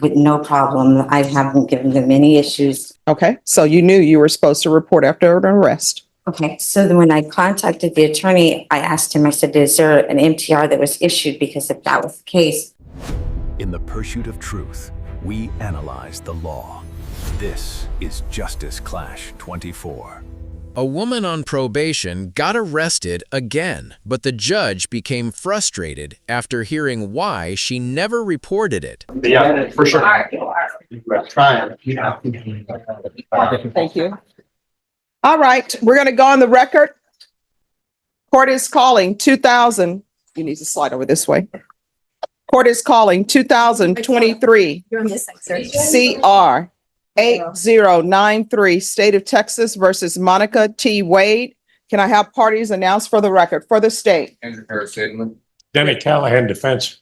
with no problem. I haven't given them any issues. Okay, so you knew you were supposed to report after an arrest. Okay, so then when I contacted the attorney, I asked him, I said, is there an MTR that was issued? Because if that was the case. In the pursuit of truth, we analyze the law. This is Justice Clash 24. A woman on probation got arrested again, but the judge became frustrated after hearing why she never reported it. Yeah, for sure. Trying. Thank you. All right, we're going to go on the record. Court is calling 2000. You need to slide over this way. Court is calling 2023 CR 8093, State of Texas versus Monica T. Wade. Can I have parties announced for the record for the state? Andrew Harris Sidman. Denny Callahan, defense.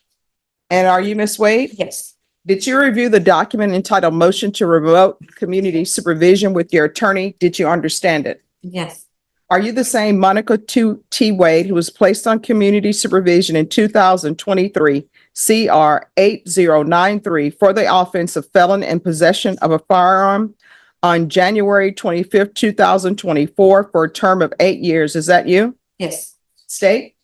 And are you Miss Wade? Yes. Did you review the document entitled Motion to Remote Community Supervision with your attorney? Did you understand it? Yes. Are you the same Monica T. Wade who was placed on community supervision in 2023 CR 8093 for the offense of felon in possession of a firearm on January 25th, 2024 for a term of 8 years? Is that you? Yes. State?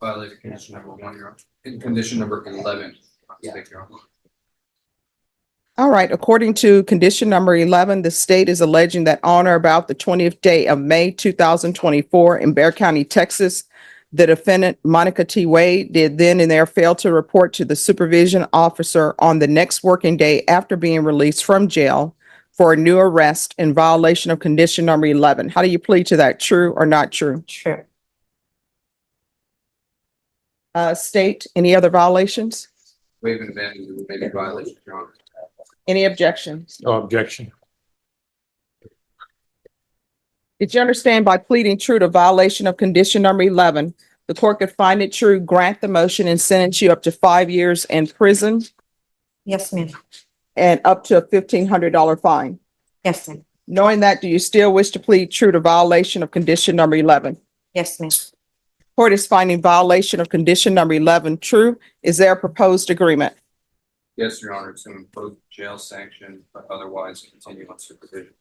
Violator condition number 1, Your Honor. In condition number 11. Thank you, Your Honor. All right. According to condition number 11, the state is alleging that on or about the 20th day of May 2024 in Bexar County, Texas, the defendant, Monica T. Wade, did then and there fail to report to the supervision officer on the next working day after being released from jail for a new arrest in violation of condition number 11. How do you plead to that? True or not true? True. State, any other violations? Waive and abandon the remaining violations, Your Honor. Any objections? No objection. Did you understand by pleading true to violation of condition number 11, the court could find it true, grant the motion, and sentence you up to 5 years in prison Yes, ma'am. and up to a $1,500 fine? Yes, ma'am. Knowing that, do you still wish to plead true to violation of condition number 11? Yes, ma'am. Court is finding violation of condition number 11 true. Is there a proposed agreement? Yes, Your Honor. To impose jail sanction, but otherwise continue on supervision.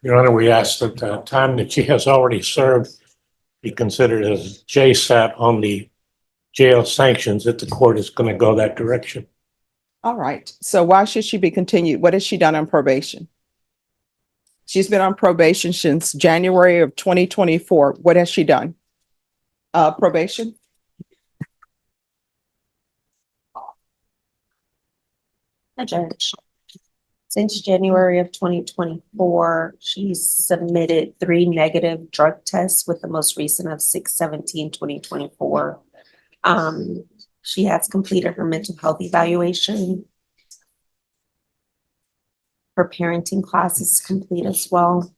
Your Honor, we ask that the time that she has already served be considered as JSAT on the jail sanctions, that the court is going to go that direction. All right. So why should she be continued? What has she done on probation? She's been on probation since January of 2024. What has she done? Probation? Hi, Judge. Since January of 2024, she's submitted 3 negative drug tests with the most recent of 6/17/2024. She has completed her mental health evaluation. Her parenting class is complete as well.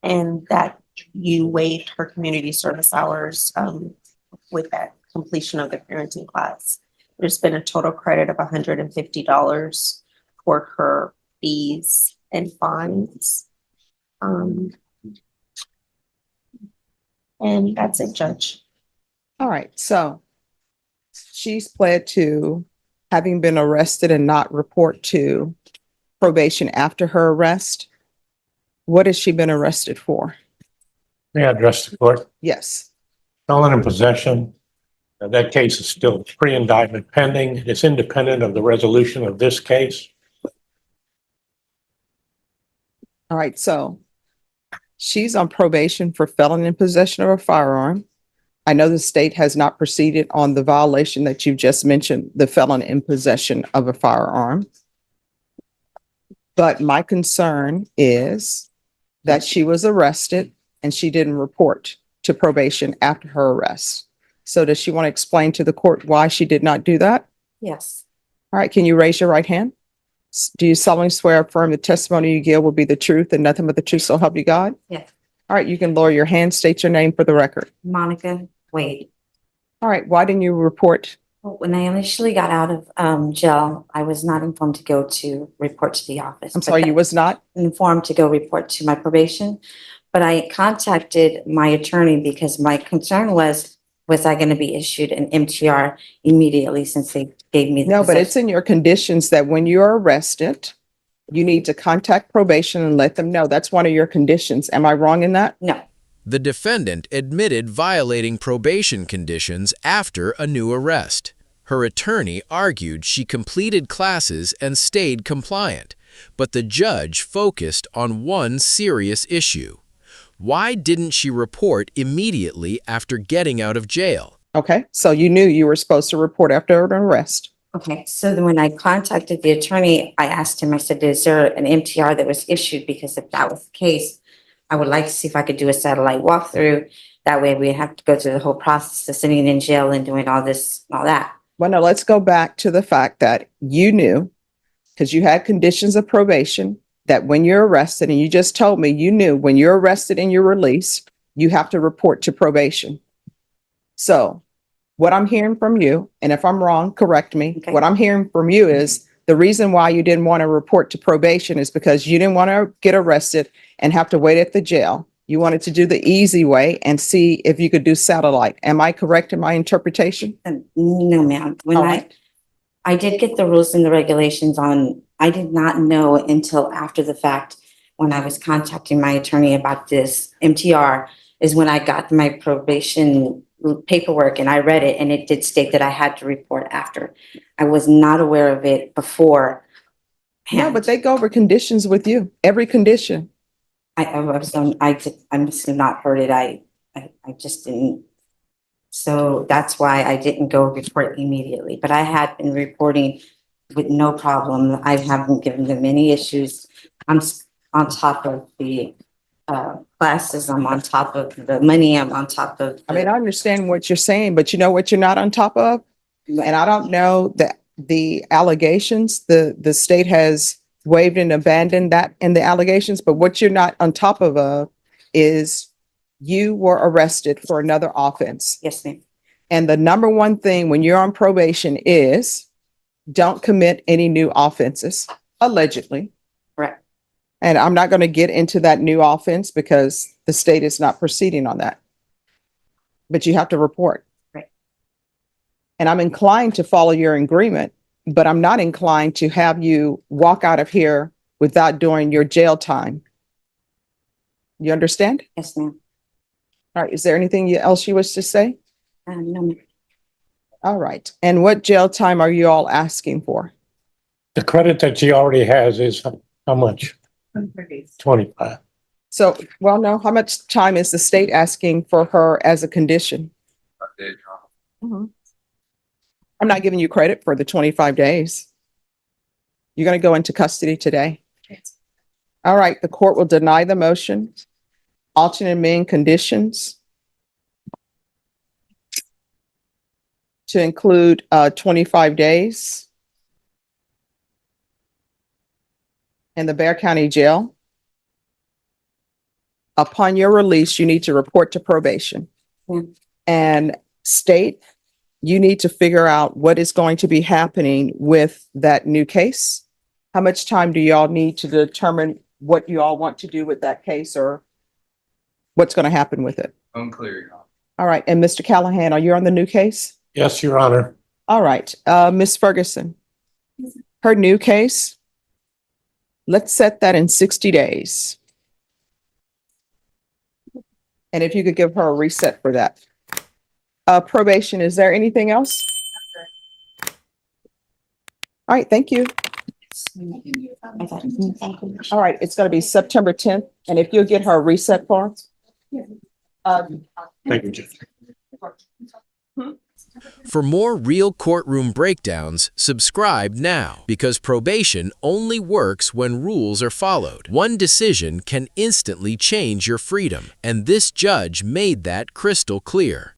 And that you waived her community service hours with that completion of the parenting class. There's been a total credit of $150 for her fees and fines. And that's it, Judge. All right. So she's pled to having been arrested and not report to probation after her arrest. What has she been arrested for? May I address the court? Yes. Felon in possession. That case is still pre-indictment pending. It's independent of the resolution of this case. All right. So she's on probation for felon in possession of a firearm. I know the state has not proceeded on the violation that you just mentioned, the felon in possession of a firearm. But my concern is that she was arrested and she didn't report to probation after her arrest. So does she want to explain to the court why she did not do that? Yes. All right, can you raise your right hand? Do you solemnly swear or affirm the testimony you give will be the truth and nothing but the truth, so help you God? Yes. All right, you can lower your hand, state your name for the record. Monica Wade. All right, why didn't you report? Well, when I initially got out of jail, I was not informed to go to report to the office. I'm sorry, you was not? Informed to go report to my probation, but I contacted my attorney because my concern was was I gonna be issued an MTR immediately since they gave me the No, but it's possession? in your conditions that when you're arrested, you need to contact probation and let them know. That's one of your conditions. Am I wrong in that? No, The defendant admitted violating probation conditions after a new arrest. Her attorney argued she completed classes and stayed compliant, but the judge focused on one serious issue. Why didn't she report immediately after getting out of jail? Okay, so you knew you were supposed to report after an arrest. okay, so then when I contacted the attorney, I asked him, I said, is there an MTR that was issued? Because if that was the case, I would like to see if I could do a satellite walkthrough. That way we have to go through the whole process of sitting in jail and doing all this, and all that. Well, no, let's go back to the fact that you knew, because you had conditions of probation, that when you're arrested, and you just told me you knew when you're arrested and you're released, you have to report to probation. So what I'm hearing from you, and if I'm wrong, correct me. Okay. What I'm hearing from you is the reason why you didn't want to report to probation is because you didn't want to get arrested and have to wait at the jail. You wanted to do the easy way and see if you could do satellite. Am I correct in my interpretation? And no, ma'am, when All right. I did get the rules and the regulations on, I did not know until after the fact, when I was contacting my attorney about this MTR, is when I got my probation paperwork and I read it, and it did state that I had to report after. I was not aware of it before. No, but they go over conditions with you, every condition. I must have not heard it. I just didn't. So that's why I didn't go report immediately, but I had been reporting with no problem. I haven't given them any issues. I'm on top of the classes. I'm on top of the money. I'm on top of. I mean, I understand what you're saying, but you know what you're not on top of? And I don't know that the allegations, the state has waived and abandoned that in the allegations, but what you're not on top of is you were arrested for another offense. Yes, ma'am. And the number one thing when you're on probation is don't commit any new offenses, allegedly. Correct. And I'm not going to get into that new offense because the state is not proceeding on that. But you have to report. Right. And I'm inclined to follow your agreement, but I'm not inclined to have you walk out of here without doing your jail time. You understand? Yes, ma'am. All right. Is there anything else you wish to say? No, ma'am. All right. And what jail time are you all asking for? The credit that she already has is how much? 25. So, well, no, how much time is the state asking for her as a condition? I'm not giving you credit for the 25 days. You're going to go into custody today. All right, the court will deny the motion. Alternate main conditions to include 25 days in the Bexar County Jail. Upon your release, you need to report to probation. Yeah. And state, you need to figure out what is going to be happening with that new case. How much time do y'all need to determine what you all want to do with that case or what's going to happen with it? Unclear, Your Honor. All right. And Mr. Callahan, are you on the new case? Yes, Your Honor. All right. Ms. Ferguson, her new case, let's set that in 60 days. And if you could give her a reset for that. Probation, is there anything else? All right, thank you. All right, it's going to be September 10th. And if you'll get her a reset form. Thank you, Judge. For more real courtroom breakdowns, subscribe now, because probation only works when rules are followed. One decision can instantly change your freedom, and this judge made that crystal clear.